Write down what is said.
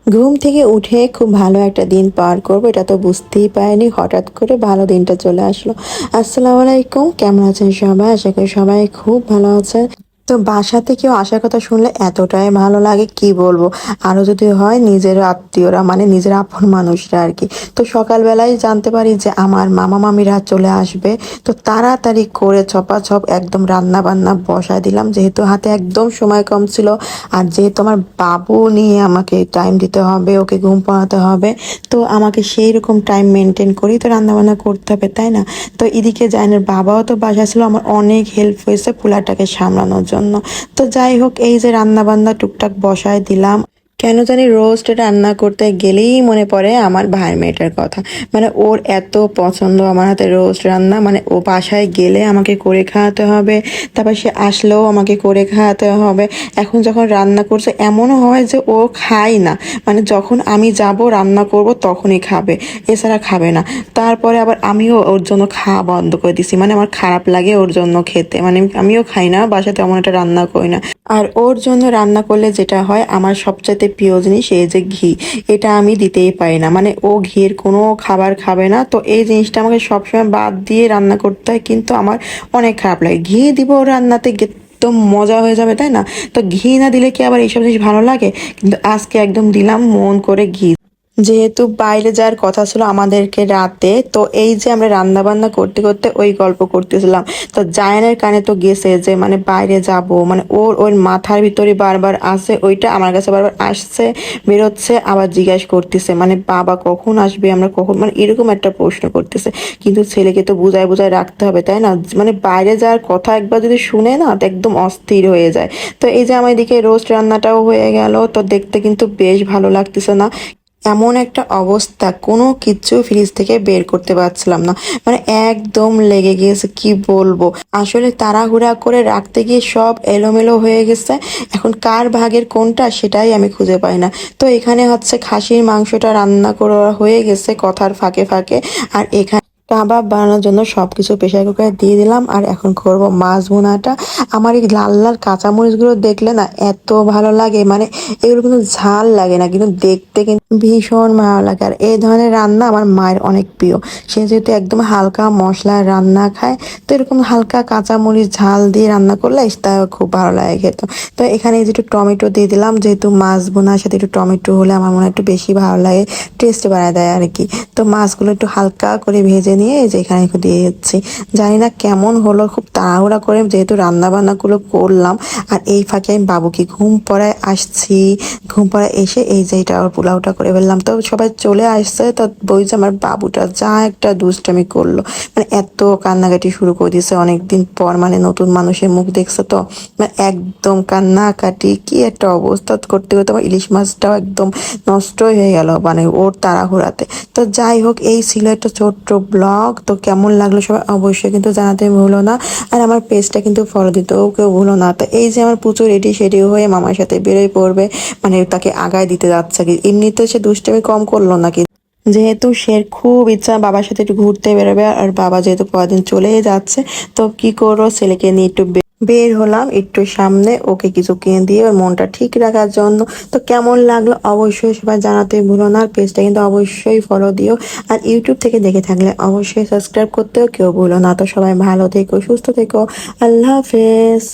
ঘুম থেকে উঠে খুব ভালো একটা দিন পার করবো এটা তো বুঝতেই পারিনি, হঠাৎ করে ভালো দিনটা চলে আসলো। আসসালামু আলাইকুম, কেমন আছেন সবাই? আশা করি সবাই খুব ভালো আছেন। তো বাসাতে কেউ আসার কথা শুনলে এতটাই ভালো লাগে কি বলবো। আরো যদি হয় নিজের আত্মীয়রা, মানে নিজের আপন মানুষরা আর কি। তো সকালবেলায় জানতে পারি যে আমার মামা মামিরা চলে আসবে। তো তাড়াতাড়ি করে চপাচপ একদম রান্না বান্না বসায় দিলাম, যেহেতু হাতে একদম সময় কম ছিল। আর যেহেতু আমার বাবু নিয়ে আমাকে টাইম দিতে হবে, ওকে ঘুম পাড়াতে হবে, তো আমাকে সেই রকম টাইম মেনটেন করেই তো রান্নাবান্না করতে হবে, তাই না? তো এদিকে জাইনের বাবাও তো বাসা ছিল, আমার অনেক হেল্প হয়েছে পোলাটাকে সামলানোর জন্য। তো যাই হোক, এই যে রান্নাবান্না টুকটাক বসায় দিলাম। কেন জানি রোস্ট রান্না করতে গেলেই মনে পড়ে আমার ভাইয়ের মেয়েটার কথা। মানে ওর এত পছন্দ আমার হাতে রোস্ট রান্না, মানে ও বাসায় গেলে আমাকে করে খাওয়াতে হবে, তারপর সে আসলেও আমাকে করে খাওয়াতে হবে। এখন যখন রান্না করছে এমনও হয় যে ও খায় না, মানে যখন আমি যাব রান্না করব তখনই খাবে, এছাড়া খাবে না। তারপরে আবার আমিও ওর জন্য খাওয়া বন্ধ করে দিছি, মানে আমার খারাপ লাগে ওর জন্য খেতে, মানে আমিও খাই না, বাসাতে তেমন একটা রান্না করি না। আর ওর জন্য রান্না করলে যেটা হয়, আমার সবচাইতে প্রিয় জিনিস এই যে ঘি, এটা আমি দিতেই পারি না, মানে ও ঘিয়ের কোনো খাবার খাবে না। তো এই জিনিসটা আমাকে সবসময় বাদ দিয়ে রান্না করতে হয়, কিন্তু আমার অনেক খারাপ লাগে। ঘি দিব রান্নাতে একদম মজা হয়ে যাবে, তাই না? তো ঘি না দিলে কি আবার এইসব জিনিস ভালো লাগে? কিন্তু আজকে একদম দিলাম মন করে ঘি। যেহেতু বাইরে যাওয়ার কথা ছিল আমাদেরকে রাতে, তো এই যে আমরা রান্না বান্না করতে করতে ওই গল্প করতেছিলাম। তো জায়ানের কানে তো গেছে যে মানে বাইরে যাব, মানে ওর মাথার ভিতরে বারবার আসে ওইটা, আমার কাছে বারবার আসছে, বেরোচ্ছে, আবার জিজ্ঞাসা করতেছে মানে বাবা কখন আসবে, আমরা কখন, মানে এরকম একটা প্রশ্ন করতেছে। কিন্তু ছেলেকে তো বুঝায় বুঝায় রাখতে হবে, তাই না? মানে বাইরে যাওয়ার কথা একবার যদি শুনে না, তো একদম অস্থির হয়ে যায়। তো এই যে আমার এদিকে রোস্ট রান্নাটাও হয়ে গেল, তো দেখতে কিন্তু বেশ ভালো লাগতেছে না? এমন একটা অবস্থা, কোনো কিচ্ছু ফ্রিজ থেকে বের করতে পারছিলাম না, মানে একদম লেগে গিয়েছে কি বলবো। আসলে তাড়াহুড়া করে রাখতে গিয়ে সব এলোমেলো হয়ে গেছে, এখন কার ভাগের কোনটা সেটাই আমি খুঁজে পাই না। তো এখানে হচ্ছে খাসির মাংসটা রান্না করা হয়ে গেছে কথার ফাঁকে ফাঁকে, আর এখানে কাবাব বানানোর জন্য সবকিছু প্রেসার কুকারে দিয়ে দিলাম। আর এখন করব মাছ ভুনাটা। আমার এই লাল লাল কাঁচামরিচগুলো দেখলে না এত ভালো লাগে, মানে এগুলো কিন্তু ঝাল লাগে না, কিন্তু দেখতে কিন্তু ভীষণ ভালো লাগে। আর এই ধরনের রান্না আমার মায়ের অনেক প্রিয়। সে যেহেতু একদম হালকা মশলার রান্না খায়, তো এরকম হালকা কাঁচামরিচ ঝাল দিয়ে রান্না করলে তা খুব ভালো লাগে খেতে। তো এখানে এই যে একটু টমেটো দিয়ে দিলাম, যেহেতু মাছ বোনার সাথে একটু টমেটো হলে আমার মনে হয় একটু বেশি ভালো লাগে, টেস্ট বাড়ায় দেয় আর কি। তো মাছগুলো একটু হালকা করে ভেজে নিয়ে এই যে এখানে একটু দিয়ে দিচ্ছি। জানি না কেমন হলো, খুব তাড়াহুড়া করে যেহেতু রান্না বান্নাগুলো করলাম। আর এই ফাঁকে আমি বাবুকে ঘুম পড়ায় আসছি, ঘুম পড়ায় এসে এই যে এটা ওর পোলাওটা করে ফেললাম। তো সবাই চলে আসছে, তো বলছে আমার বাবুটা যা একটা দুষ্টামি করলো, মানে এত কান্নাকাটি শুরু করে দিয়েছে অনেকদিন পর, মানে নতুন মানুষের মুখ দেখছে তো, মানে একদম কান্নাকাটি কি একটা অবস্থা করতে করতে আমার ইলিশ মাছটাও একদম নষ্টই হয়ে গেল, মানে ওর তাড়াহুড়াতে। তো যাই হোক, এই ছিল একটা ছোট্ট ব্লগ। তো কেমন লাগলো সবাই অবশ্যই কিন্তু জানাতে ভুলো না। আর আমার পেজটা কিন্তু ফলো দিতেও কেউ ভুলো না। তো এই যে আমার প্রচুর রেডি সেডি হয়ে মামার সাথে বেরোয় পড়বে, মানে তাকে আগায় দিতে যাচ্ছে কি। এমনিতে সে দুষ্টামি কম করলো নাকি, যেহেতু সে খুব ইচ্ছা বাবার সাথে একটু ঘুরতে বেরোবে, আর বাবা যেহেতু কদিন চলেই যাচ্ছে, তো কি করো, ছেলেকে নিয়ে একটু বের হলাম একটু সামনে, ওকে কিছু কিনে দিয়ে ওর মনটা ঠিক রাখার জন্য। তো কেমন লাগলো অবশ্যই সবাই জানাতে ভুলো না, আর পেজটা কিন্তু অবশ্যই ফলো দিও। আর ইউটিউব থেকে দেখে থাকলে অবশ্যই সাবস্ক্রাইব করতেও কেউ ভুলো না। তো সবাই ভালো থেকো, সুস্থ থেকো, আল্লাহ হাফেজ।